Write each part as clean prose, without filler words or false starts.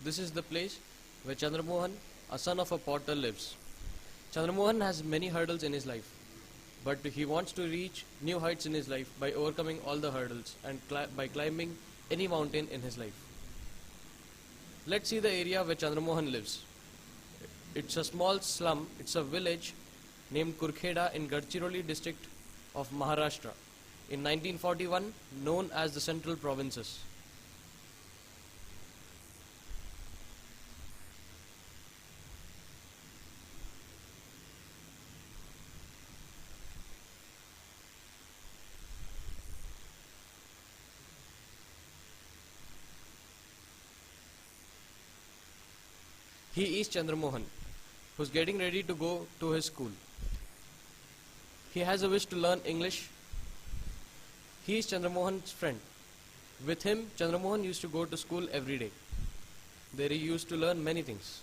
This is the place where Chandramohan, a son of a potter, lives. Chandramohan has many hurdles in his life, but he wants to reach new heights in his life by overcoming all the hurdles and by climbing any mountain in his life. Let's see the area where Chandramohan lives. It's a small slum, it's a village named Kurkheda in Gadchiroli district of Maharashtra, in 1941 known as the Central Provinces. He is Chandramohan, who's getting ready to go to his school. He has a wish to learn English. He is Chandramohan's friend. With him, Chandramohan used to go to school every day. There he used to learn many things.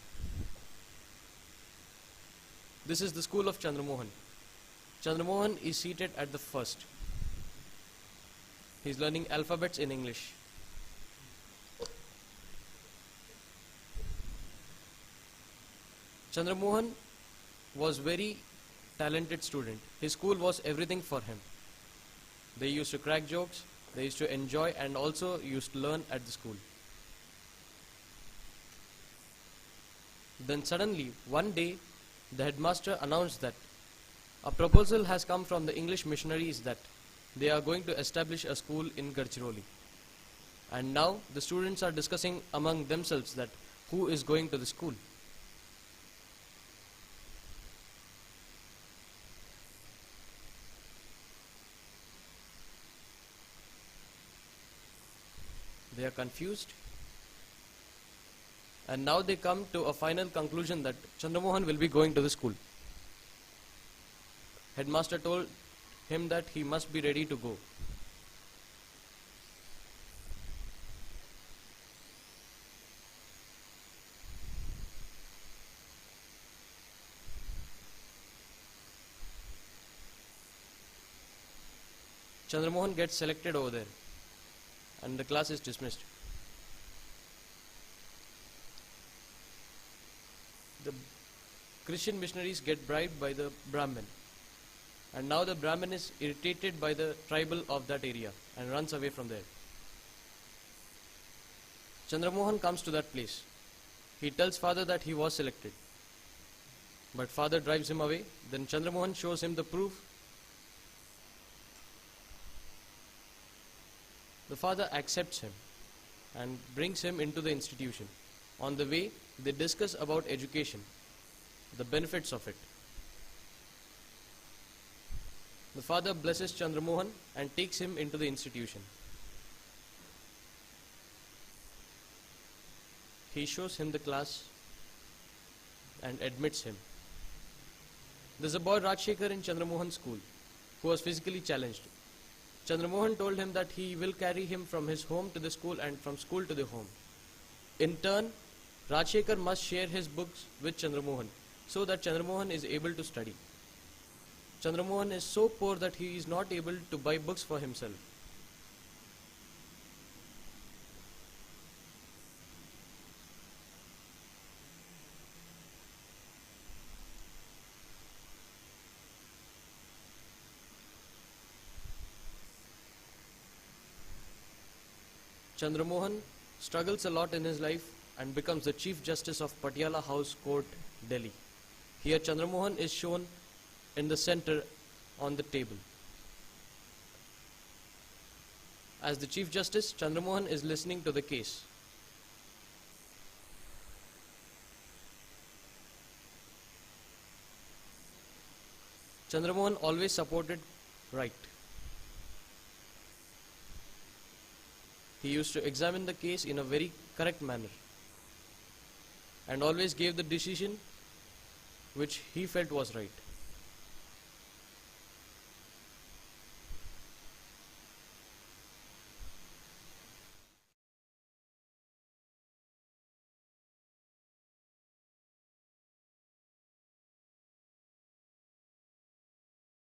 This is the school of Chandramohan. Chandramohan is seated at the first. He is learning alphabets in English. Chandramohan was very talented student. His school was everything for him. They used to crack jokes, they used to enjoy and also used to learn at the school. Then suddenly, one day, the headmaster announced that a proposal has come from the English missionaries that they are going to establish a school in Gadchiroli. And now the students are discussing among themselves that who is going to the school. They are confused, and now they come to a final conclusion that Chandramohan will be going to the school. Headmaster told him that he must be ready to go. Chandramohan gets selected over there, and the class is dismissed. The Christian missionaries get bribed by the Brahmin, and now the Brahmin is irritated by the tribal of that area and runs away from there. Chandramohan comes to that place. He tells father that he was selected, but father drives him away. Then Chandramohan shows him the proof. The father accepts him and brings him into the institution. On the way, they discuss about education, the benefits of it. The father blesses Chandramohan and takes him into the institution. He shows him the class and admits him. There's a boy Rajshekhar in Chandramohan's school who was physically challenged. Chandramohan told him that he will carry him from his home to the school and from school to the home. In turn, Rajshekhar must share his books with Chandramohan so that Chandramohan is able to study. Chandramohan is so poor that he is not able to buy books for himself. Chandramohan struggles a lot in his life and becomes the Chief Justice of Patiala House Court, Delhi. Here Chandramohan is shown in the center on the table. As the Chief Justice, Chandramohan is listening to the case. Chandramohan always supported right. He used to examine the case in a very correct manner and always gave the decision which he felt was right.